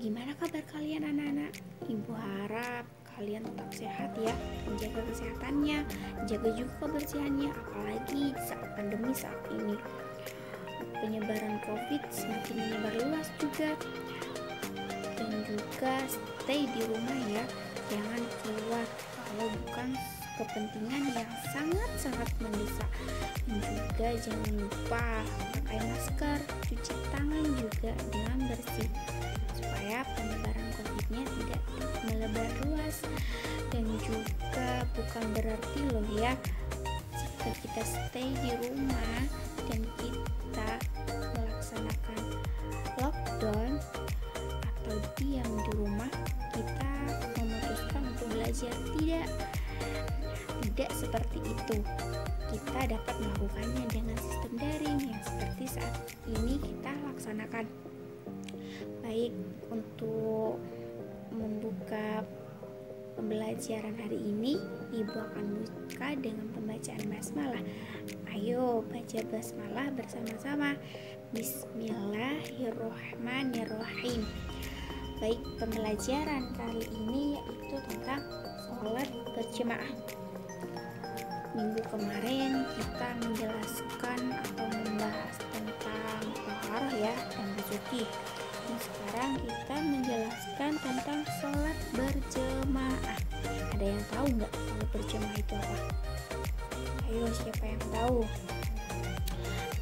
Gimana kabar kalian anak-anak? Ibu harap kalian tetap sehat ya, menjaga kesehatannya, jaga juga kebersihannya, apalagi saat pandemi saat ini. Penyebaran COVID semakin menyebar luas juga. Dan juga stay di rumah ya, jangan keluar kalau bukan kepentingan yang sangat-sangat mendesak. Dan juga jangan lupa pakai masker, cuci tangan juga dengan bersih supaya penyebaran COVID-nya tidak melebar luas. Dan juga bukan berarti loh ya, jika kita stay di rumah dan kita melaksanakan lockdown atau diam di rumah, kita memutuskan untuk belajar. Tidak seperti itu. Kita dapat melakukannya dengan sistem daring yang seperti saat ini kita laksanakan. Baik, untuk membuka pembelajaran hari ini, Ibu akan buka dengan pembacaan basmalah. Ayo baca basmalah bersama-sama. Bismillahirrohmanirrohim. Baik, pembelajaran kali ini yaitu tentang sholat berjamaah. Minggu kemarin kita menjelaskan atau membahas tentang taharah ya dan bersuci. Dan sekarang kita menjelaskan tentang sholat berjamaah. Ada yang tahu nggak sholat berjamaah itu apa? Ayo, siapa yang tahu?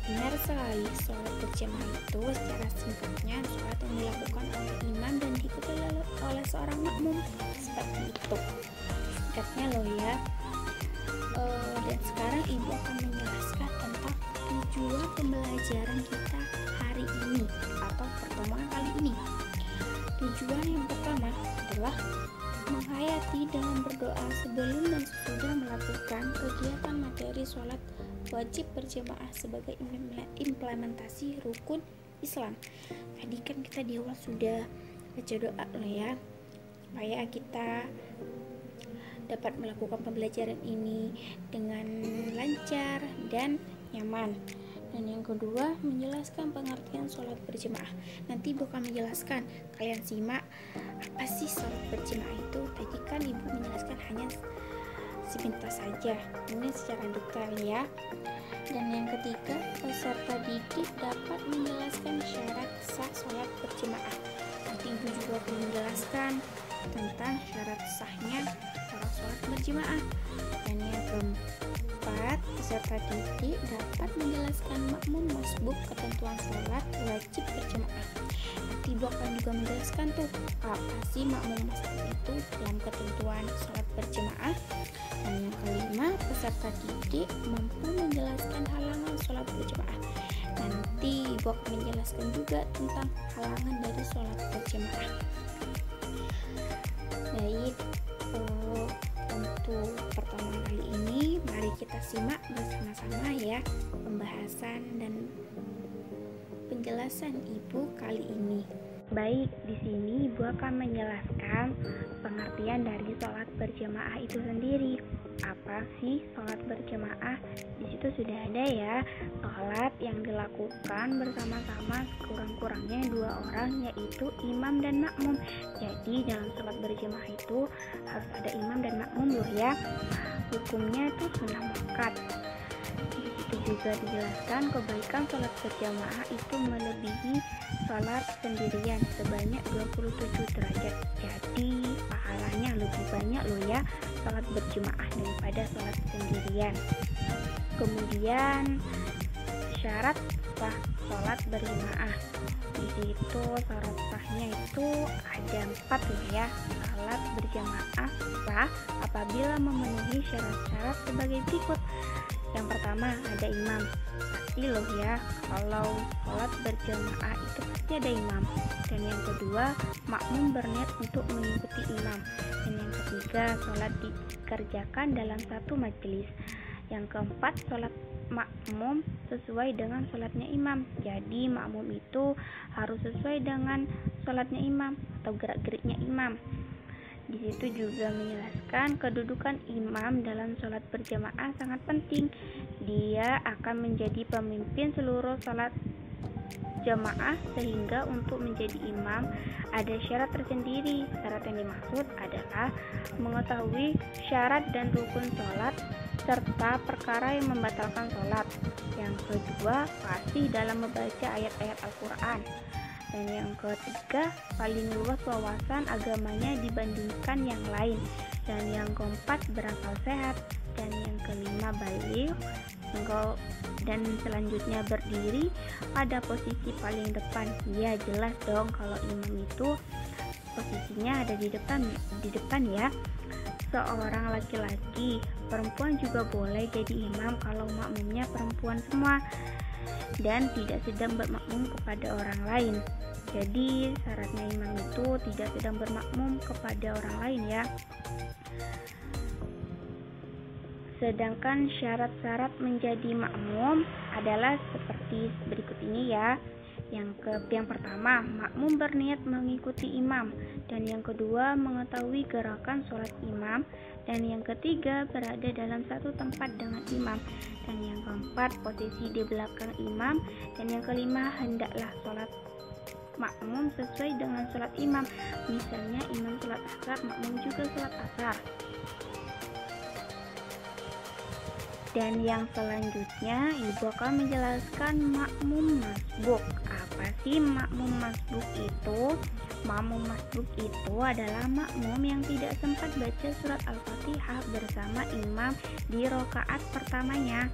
Benar sekali, sholat berjamaah itu secara singkatnya sholat yang dilakukan oleh imam dan diikuti oleh seorang makmum. Seperti itu singkatnya loh ya. Dan sekarang Ibu akan menjelaskan tentang tujuan pembelajaran kita hari ini atau pertemuan kali ini. Tujuan yang pertama adalah menghayati dengan berdoa sebelum dan sesudah melakukan kegiatan materi sholat wajib berjamaah sebagai implementasi rukun Islam. Tadi kan kita di awal sudah baca doa loh ya, supaya kita dapat melakukan pembelajaran ini dengan lancar dan nyaman. Dan yang kedua, menjelaskan pengertian sholat berjamaah. Nanti Ibu akan menjelaskan, kalian simak apa sih sholat berjamaah itu. Tadi kan Ibu menjelaskan hanya sepintas saja, ini secara detail ya. Dan yang ketiga, peserta didik dapat menjelaskan syarat sah sholat berjamaah. Nanti Ibu juga akan menjelaskan tentang syarat sahnya sholat berjamaah. Dan yang keempat, peserta didik dapat menjelaskan makmum masbuk ketentuan sholat wajib berjamaah. Nanti Ibu akan juga menjelaskan tuh apa sih makmum masbuk itu dalam ketentuan sholat berjamaah. Dan yang kelima, peserta didik mampu menjelaskan halangan sholat berjamaah. Nanti Ibu akan menjelaskan juga tentang halangan dari sholat berjamaah. Baik, untuk pertemuan kali ini mari kita simak bersama-sama ya pembahasan dan penjelasan Ibu kali ini. Baik, di sini Ibu akan menjelaskan pengertian dari sholat berjamaah itu sendiri. Apa sih sholat berjamaah? Di situ sudah ada ya, sholat yang dilakukan bersama-sama sekurang-kurangnya 2 orang, yaitu imam dan makmum. Jadi dalam sholat berjamaah itu harus ada imam dan makmum loh ya. Hukumnya itu sunnah muakkad. Juga dijelaskan kebaikan sholat berjamaah itu melebihi sholat sendirian sebanyak 27 derajat. Jadi pahalanya lebih banyak loh ya sholat berjamaah daripada sholat sendirian. Kemudian syarat sah sholat berjamaah. Di situ syarat sahnya itu ada 4 loh ya. Sholat berjamaah sah apabila memenuhi syarat-syarat sebagai berikut. Yang pertama, ada imam. Pasti loh ya, kalau sholat berjamaah itu pasti ada imam. Dan yang kedua, makmum berniat untuk mengikuti imam. Dan yang ketiga, sholat dikerjakan dalam satu majelis. Yang keempat, sholat makmum sesuai dengan sholatnya imam. Jadi makmum itu harus sesuai dengan sholatnya imam atau gerak-geriknya imam. Di situ juga menjelaskan kedudukan imam dalam sholat berjamaah sangat penting. Dia akan menjadi pemimpin seluruh sholat berjamaah, sehingga untuk menjadi imam ada syarat tersendiri. Syarat yang dimaksud adalah mengetahui syarat dan rukun sholat serta perkara yang membatalkan sholat. Yang kedua, fasih dalam membaca ayat-ayat Al-Quran. Dan yang ketiga, paling luas wawasan agamanya dibandingkan yang lain. Dan yang keempat, berakal sehat. Dan yang kelima, baligh. Dan selanjutnya berdiri pada posisi paling depan. Ya, jelas dong kalau imam itu posisinya ada di depan ya. Seorang laki-laki, perempuan juga boleh jadi imam kalau makmumnya perempuan semua dan tidak sedang bermakmum kepada orang lain. Jadi syaratnya imam itu tidak sedang bermakmum kepada orang lain ya. Sedangkan syarat-syarat menjadi makmum adalah seperti berikut ini ya. Yang pertama, makmum berniat mengikuti imam. Dan yang kedua, mengetahui gerakan sholat imam. Dan yang ketiga, berada dalam satu tempat dengan imam. Dan yang keempat, posisi di belakang imam. Dan yang kelima, hendaklah sholat makmum sesuai dengan sholat imam. Misalnya imam sholat asar, makmum juga sholat asar. Dan yang selanjutnya, ibu akan menjelaskan makmum masbuk. Apa sih makmum masbuk itu? Makmum masbuk itu adalah makmum yang tidak sempat baca surat Al-Fatihah bersama imam di rakaat pertamanya.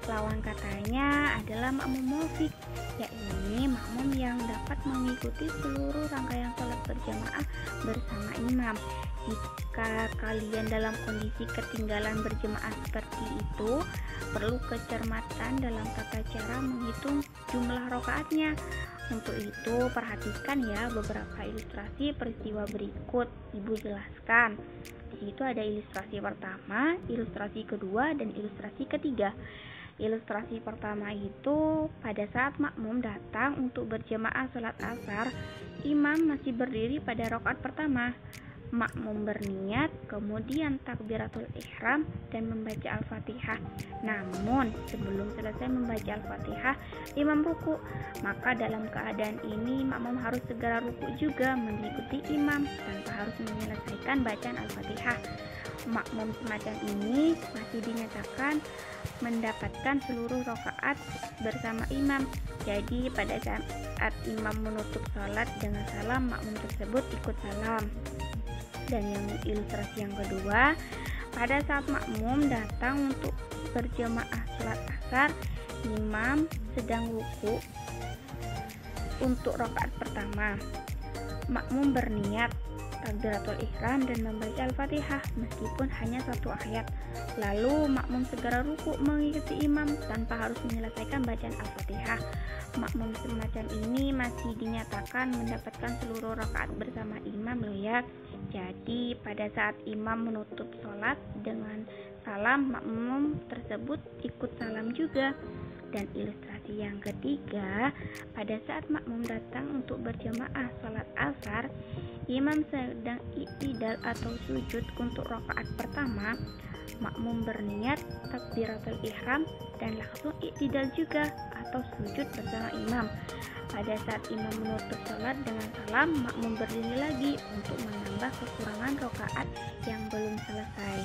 Lawan katanya adalah makmum mufiq, yakni makmum yang dapat mengikuti seluruh rangkaian sholat berjamaah bersama imam. Jika kalian dalam kondisi ketinggalan berjamaah seperti itu, perlu kecermatan dalam tata cara menghitung jumlah rakaatnya. Untuk itu, perhatikan ya beberapa ilustrasi peristiwa berikut. Ibu jelaskan. Di situ ada ilustrasi pertama, ilustrasi kedua, dan ilustrasi ketiga. Ilustrasi pertama itu pada saat makmum datang untuk berjamaah sholat asar, imam masih berdiri pada rakaat pertama. Makmum berniat, kemudian takbiratul ihram dan membaca Al-Fatihah. Namun sebelum selesai membaca Al-Fatihah, imam ruku. Maka dalam keadaan ini makmum harus segera ruku juga mengikuti imam tanpa harus menyelesaikan bacaan Al-Fatihah. Makmum semacam ini masih dinyatakan mendapatkan seluruh rakaat bersama imam. Jadi pada saat imam menutup sholat dengan salam, makmum tersebut ikut salam. Dan yang ilustrasi yang kedua, pada saat makmum datang untuk berjamaah sholat asar, imam sedang wuku untuk rakaat pertama. Makmum berniat takbiratul ihram dan membaca Al-Fatihah meskipun hanya satu ayat. Lalu makmum segera ruku mengikuti imam tanpa harus menyelesaikan bacaan Al-Fatihah. Makmum semacam ini masih dinyatakan mendapatkan seluruh rakaat bersama imam loh ya. Jadi pada saat imam menutup sholat dengan salam, makmum tersebut ikut salam juga. Dan ilustrasi yang ketiga, pada saat makmum datang untuk berjamaah sholat asar, imam sedang i'tidal atau sujud untuk rakaat pertama. Makmum berniat takbiratul ihram dan langsung i'tidal juga atau sujud bersama imam. Pada saat imam menutup sholat dengan salam, makmum berdiri lagi untuk menambah kekurangan rakaat yang belum selesai.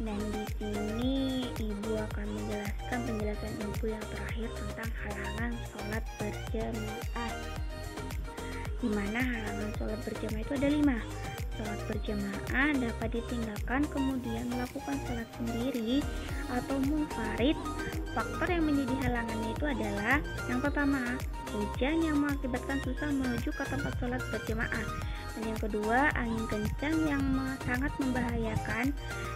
Dan di sini ibu akan menjelaskan penjelasan ibu yang terakhir tentang halangan sholat berjamaah. Di mana halangan sholat berjamaah itu ada 5. Sholat berjamaah dapat ditinggalkan kemudian melakukan sholat sendiri atau munfarid. Faktor yang menjadi halangannya itu adalah yang pertama, hujan yang mengakibatkan susah menuju ke tempat sholat berjamaah. Dan yang kedua, angin kencang yang sangat membahayakan.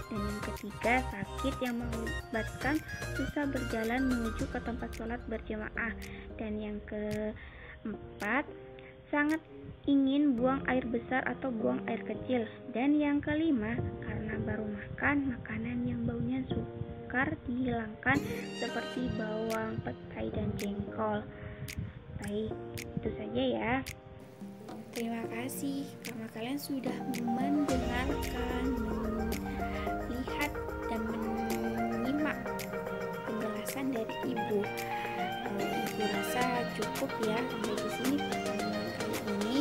Dan yang ketiga, sakit yang mengakibatkan susah berjalan menuju ke tempat sholat berjamaah. Dan yang keempat, sangat ingin buang air besar atau buang air kecil. Dan yang kelima, karena baru makan makanan yang baunya sukar dihilangkan seperti bawang, petai, dan jengkol. Baik, itu saja ya. Terima kasih karena kalian sudah mendengarkan, melihat, dan menyimak menyimak penjelasan dari Ibu. Ibu rasa cukup ya sampai di sini pertemuan kali ini.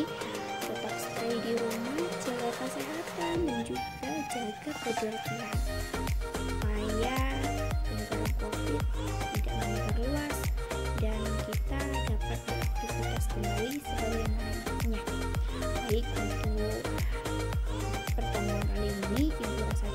Tetap stay di rumah, jaga kesehatan dan juga jaga kebersihan supaya penyebaran COVID tidak menyebar dan kita dapat beraktivitas kembali sebagaimana mestinya. Baik, untuk pertemuan kali ini Ibu rasa